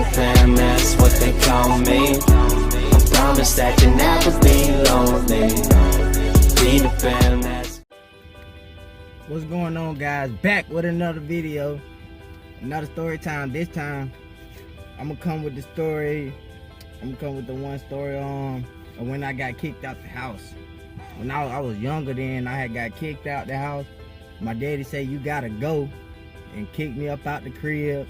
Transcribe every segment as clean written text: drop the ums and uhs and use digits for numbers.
Peter Pan, that's what they call me. I promise that you'll never be lonely. Peter Pan, that's... What's going on, guys? Back with another video, another story time. This time I'm gonna come with the story. I'm gonna come with the one story on when I got kicked out the house. When I was younger, then I had got kicked out the house. My daddy said, you gotta go, and kicked me up out the crib.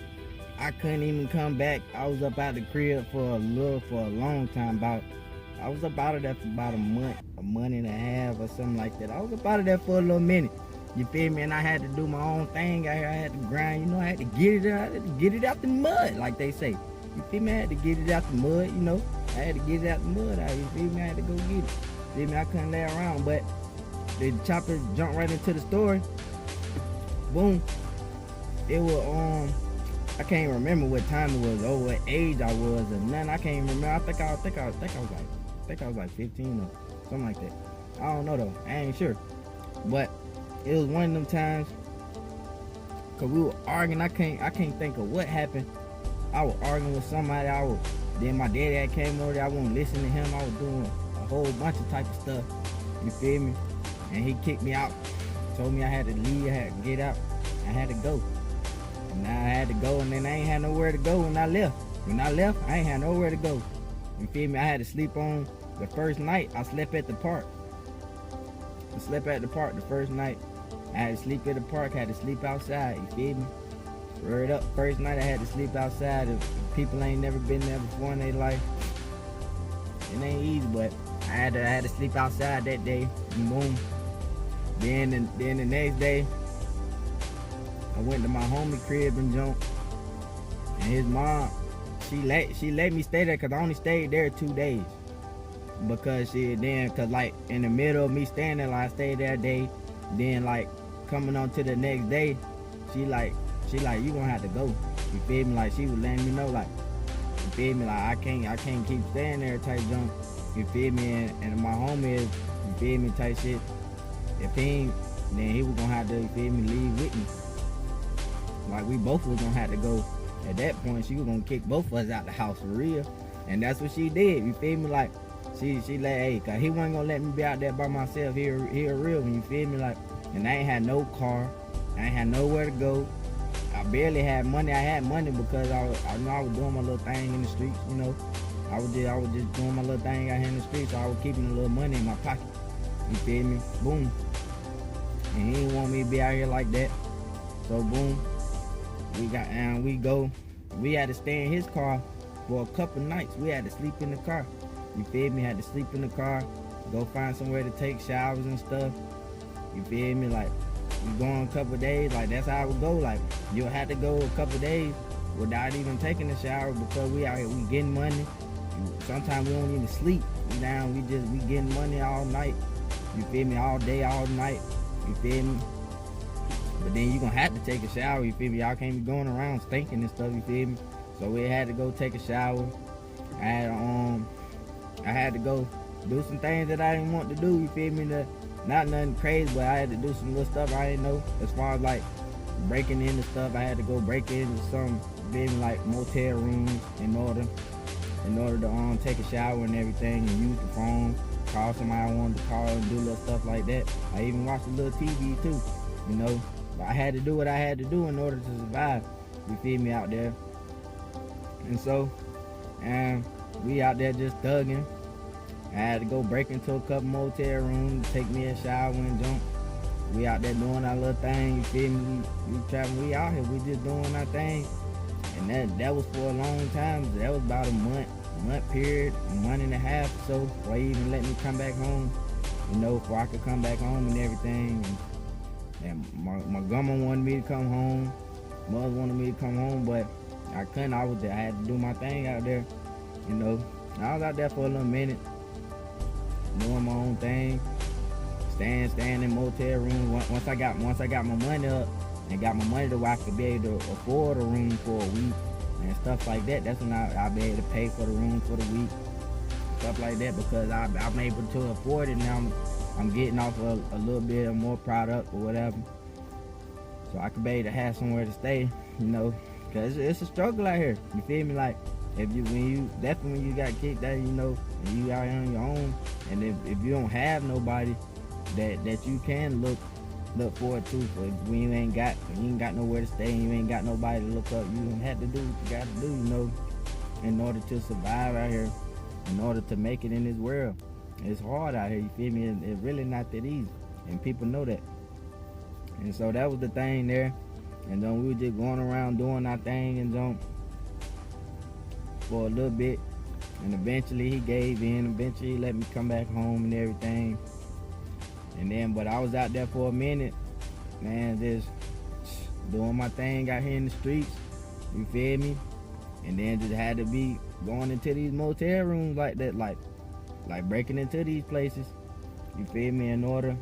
I couldn't even come back. I was up out the crib for a long time. I was up out of there for about a month and a half or something like that. I was up out of there for a little minute. You feel me? And I had to do my own thing. I had to grind, you know. I had to get it out the mud, like they say. You feel me? I had to get it out the mud, you know. I had to get it out the mud. You feel me? I had to go get it. Feel me? I couldn't lay around, but the chopper jumped right into the story. Boom. It was I can't remember what time it was or what age I was or nothing. I can't remember. I think I was like 15 or something like that. I don't know though. I ain't sure. But it was one of them times, cause we were arguing. I can't think of what happened. I was arguing with somebody. Then my daddy had came over there. I wasn't listening to him. I was doing a whole bunch of type of stuff. You feel me? And he kicked me out. Told me I had to leave. I had to get out. I had to go. And I had to go, and then I ain't had nowhere to go when I left. When I left, I ain't had nowhere to go. You feel me? I had to sleep on the first night. I slept at the park. I slept at the park the first night. I had to sleep at the park, had to sleep outside, you feel me? Word up, first night I had to sleep outside. If people ain't never been there before in their life, it ain't easy, but I had to sleep outside that day, and boom. Then the next day, I went to my homie crib and jumped. And his mom, she let me stay there, cause I only stayed there 2 days. Cause like in the middle of me staying there, like I stayed there a day, then like coming on to the next day, she like you gonna have to go. You feel me? Like she was letting me know, like, you feel me? Like I can't keep staying there type junk. You feel me? And my homie is, you feel me, type shit. If he ain't, then he was gonna have to, you feel me, leave with me. Like we both was gonna have to go. At that point, she was gonna kick both of us out the house for real. And that's what she did. You feel me? Like she let, hey, cause he wasn't gonna let me be out there by myself. He a real one, you feel me? Like, and I ain't had no car. I ain't had nowhere to go. I barely had money. I had money because I know I was doing my little thing in the streets, you know. I was just doing my little thing out here in the streets, so I was keeping a little money in my pocket. You feel me? Boom. And he didn't want me to be out here like that. So boom. We had to stay in his car for a couple nights. We had to sleep in the car. You feel me? Had to sleep in the car, go find somewhere to take showers and stuff. You feel me? Like, you go on a couple days, like that's how it would go. Like, you'll have to go a couple days without even taking a shower because we out here, we getting money. Sometimes we don't even sleep. We getting money all night. You feel me? All day, all night. You feel me? But then you gonna have to take a shower, you feel me? Y'all can't be going around stinking and stuff, you feel me? So we had to go take a shower. I had to go do some things that I didn't want to do, you feel me? Not nothing crazy, but I had to do some little stuff I didn't know. As far as like breaking into stuff, I had to go break into some, you feel me, like motel rooms in order to take a shower and everything, and use the phone, call somebody I wanted to call and do little stuff like that. I even watched a little TV too, you know. But I had to do what I had to do in order to survive, you feel me, out there. And so, we out there just thugging. I had to go break into a couple motel rooms, take me a shower and jump. We out there doing our little thing, you feel me? We traveling, we out here, we just doing our thing. And that was for a long time. That was about a month period, a month and a half or so, before he even let me come back home, you know, before I could come back home and everything. And my grandma wanted me to come home, mother wanted me to come home, but I couldn't. I had to do my thing out there, you know. I was out there for a little minute, doing my own thing, staying in motel rooms. Once I got my money up and got my money to where I could be able to afford a room for a week and stuff like that, that's when I'll be able to pay for the room for the week, stuff like that, because I'm able to afford it now. I'm getting off a little bit of more product or whatever, so I could be able to have somewhere to stay, you know. Cause it's a struggle out here. You feel me? Like when you got kicked out, and you out here on your own, and if you don't have nobody that you can look forward to, for when you ain't got nowhere to stay, and you ain't got nobody to look up, you have to do what you gotta do, in order to survive out here, in order to make it in this world. It's hard out here, you feel me? It's really not that easy, and people know that. And so that was the thing there. And then we were just going around doing our thing and for a little bit. And eventually he gave in. Eventually he let me come back home and everything. And then, but I was out there for a minute, man, just doing my thing out here in the streets. You feel me? And then just had to be going into these motel rooms like that, like breaking into these places. You feel me? In order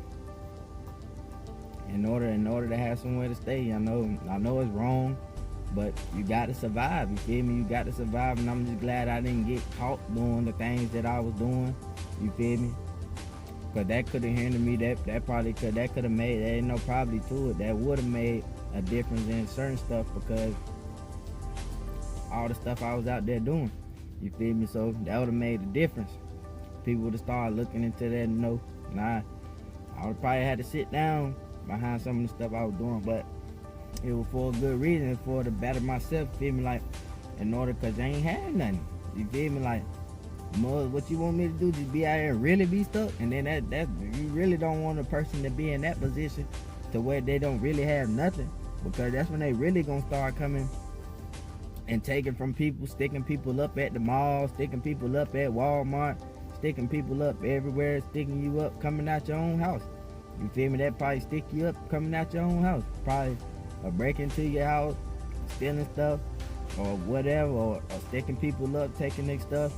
to have somewhere to stay. I know it's wrong, but you got to survive. You feel me? You got to survive, and I'm just glad I didn't get caught doing the things that I was doing. You feel me? Cause that could have hindered me. That could have made. There ain't no probably to it. That would have made a difference in certain stuff, because all the stuff I was out there doing. You feel me? So that would have made a difference. People would have started looking into that. I would probably had to sit down behind some of the stuff I was doing, but it was for a good reason, for to better myself. Feel me? Like, in order, cause I ain't had nothing. You feel me? Like, what you want me to do? Just be out here and really be stuck? And then that you really don't want a person to be in that position to where they don't really have nothing, because that's when they really gonna start coming and taking from people, sticking people up at the mall, sticking people up at Walmart, sticking people up everywhere, sticking you up coming out your own house. You feel me? That probably stick you up coming out your own house. Probably break into your house, stealing stuff, or whatever, or sticking people up, taking their stuff,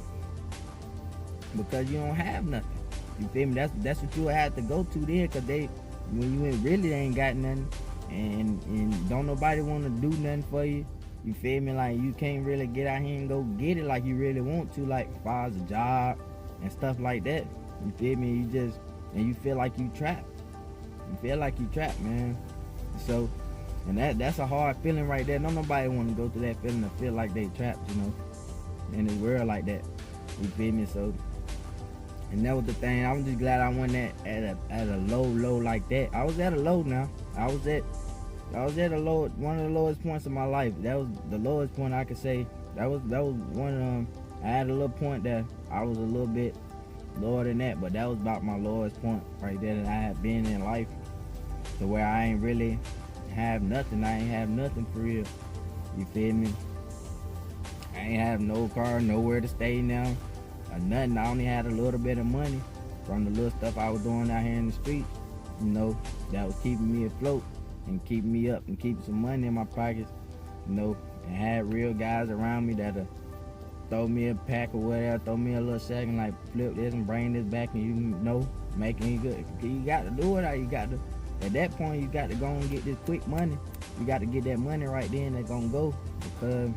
because you don't have nothing. You feel me? That's what you have to go to there, because when you really ain't got nothing, and don't nobody want to do nothing for you. You feel me? Like, you can't really get out here and go get it like you really want to, like as far as a job and stuff like that. You feel me? And you feel like you trapped. You feel like you trapped, man. So, and that's a hard feeling right there. Don't nobody want to go through that feeling to feel like they trapped, in this world like that. You feel me? So, and that was the thing. I'm just glad I went at a low like that. I was at a low now. I was at a low, one of the lowest points of my life. That was the lowest point I could say. That was one. I had a little point that I was a little bit lower than that, but that was about my lowest point right there that I had been in life, to where I ain't really have nothing. I ain't have nothing for real. You feel me? I ain't have no car, nowhere to stay now, or nothing. I only had a little bit of money from the little stuff I was doing out here in the streets. That was keeping me afloat and keeping me up and keeping some money in my pockets. And had real guys around me that'll throw me a pack or whatever, throw me a little second, like flip this and bring this back, and making it good. You got to do it, or you got to, at that point, you got to go and get this quick money. You got to get that money right then. That's gonna go, because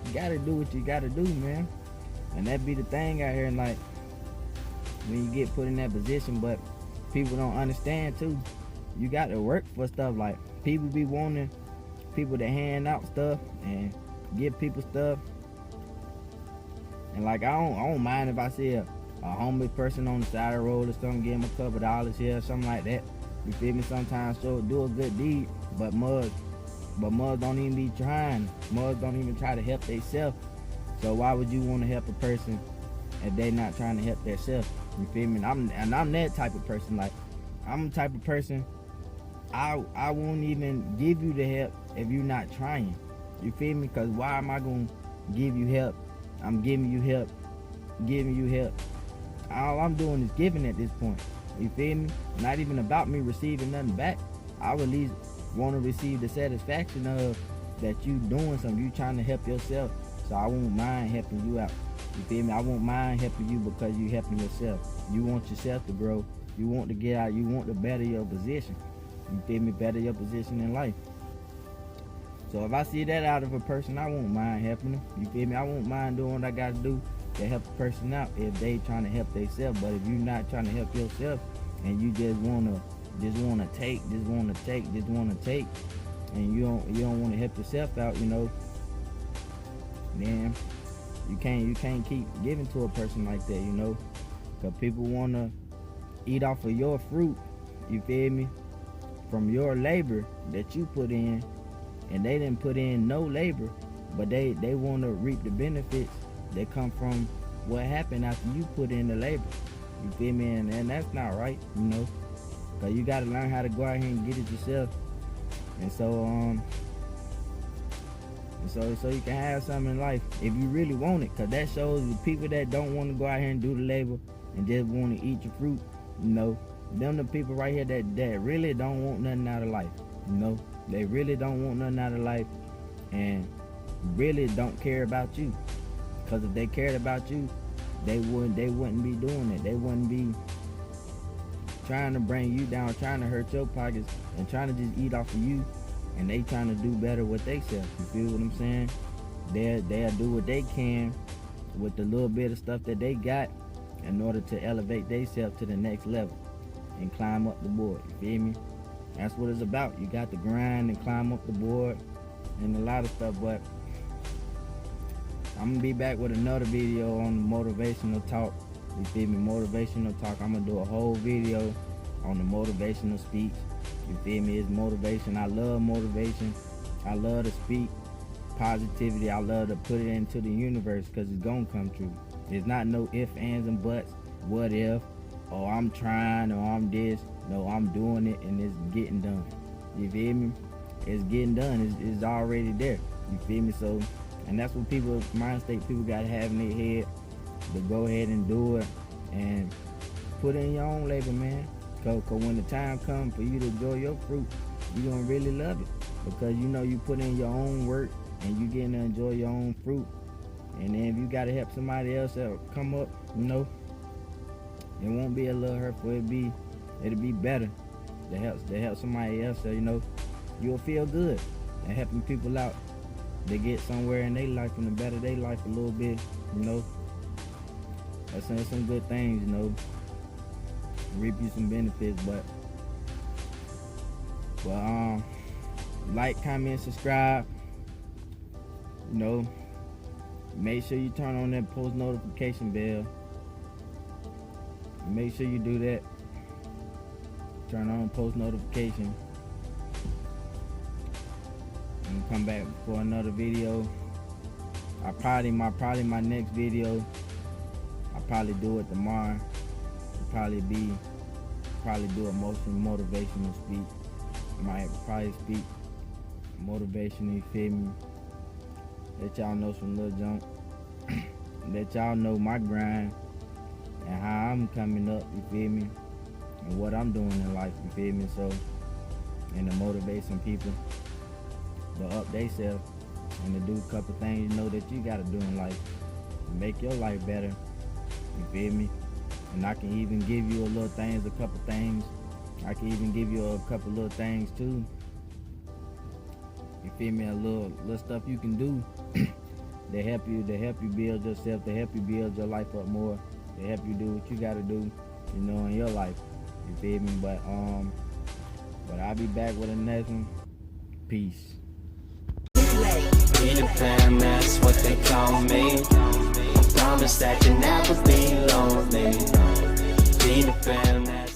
you got to do what you got to do, man. And that be the thing out here, and like, when you get put in that position, but people don't understand too. You got to work for stuff. Like, people be wanting people to hand out stuff and give people stuff. And like, I don't mind if I see a homeless person on the side of the road or something, give them a couple dollars here or something like that. You feel me? Sometimes, so do a good deed, but mugs don't even be trying. Mugs don't even try to help themselves. So why would you want to help a person if they not trying to help themselves? You feel me? And I'm that type of person. Like, I'm the type of person, I won't even give you the help if you're not trying. You feel me? Because why am I going to give you help? I'm giving you help. All I'm doing is giving at this point. You feel me? Not even about me receiving nothing back. I would at least want to receive the satisfaction of that you doing something. You trying to help yourself. So I won't mind helping you out. You feel me? I won't mind helping you because you helping yourself. You want yourself to grow. You want to get out. You want to better your position. You feel me? Better your position in life. So if I see that out of a person, I won't mind helping them. You feel me? I won't mind doing what I got to do to help a person out if they trying to help themselves. But if you're not trying to help yourself and you just wanna take, and you don't want to help yourself out, then you can't keep giving to a person like that, you know, because people want to eat off of your fruit, you feel me, from your labor that you put in, and they didn't put in no labor, but they want to reap the benefits that come from what happened after you put in the labor, you feel me, and that's not right, you know, because you got to learn how to go out here and get it yourself. And so you can have something in life if you really want it, because that shows the people that don't want to go out here and do the labor and just want to eat your fruit, you know, them the people right here that really don't want nothing out of life, you know, they really don't want nothing out of life and really don't care about you, because if they cared about you, they wouldn't be doing it. They wouldn't be trying to bring you down, trying to hurt your pockets and trying to just eat off of you, and they trying to do better with themselves. You feel what I'm saying? They'll do what they can with the little bit of stuff that they got in order to elevate themselves to the next level and climb up the board. You feel me? That's what it's about. You got to grind and climb up the board and a lot of stuff. But I'm gonna be back with another video on motivational talk. You feel me? Motivational talk. I'm gonna do a whole video on the motivational speech. You feel me? It's motivation. I love motivation. I love to speak positivity. I love to put it into the universe because it's gonna come true. It's not no ifs, ands, and buts. What if? Or I'm trying, or I'm this. No, I'm doing it and it's getting done. You feel me? It's getting done. It's already there. You feel me? So, and that's what people, mind state people gotta have in their head, to go ahead and do it and put in your own labor, man. Cause when the time comes for you to enjoy your fruit, you're gonna really love it, because you know you put in your own work and you getting to enjoy your own fruit. And then if you gotta help somebody else that'll come up, you know, it won't be a little hurtful. It'll be better to help somebody else. So, you know, you'll feel good and helping people out. They get somewhere in their life and to better their life a little bit, you know. That's some good things, you know. Reap you some benefits, but like, comment, subscribe. You know, make sure you turn on that post notification bell. Make sure you do that. Turn on post notification. And come back for another video. Probably my next video, I'll probably do it tomorrow. Probably do a motivational speech. Might probably speak motivation, you feel me? Let y'all know some little junk. Let y'all know my grind and how I'm coming up, you feel me? And what I'm doing in life, you feel me? So, and to motivate some people to up themselves and to do a couple things, you know, that you gotta do in life to make your life better, you feel me? And I can even give you a couple things. I can even give you a couple little things too. You feel me? A little stuff you can do to help you build yourself, to help you build your life up more, to help you do what you gotta do, you know, in your life. You feel me? But I'll be back with the next one. Peace. Peter Pan, that's what they call me. I promise that you'll never be lonely. Peter Pan, that's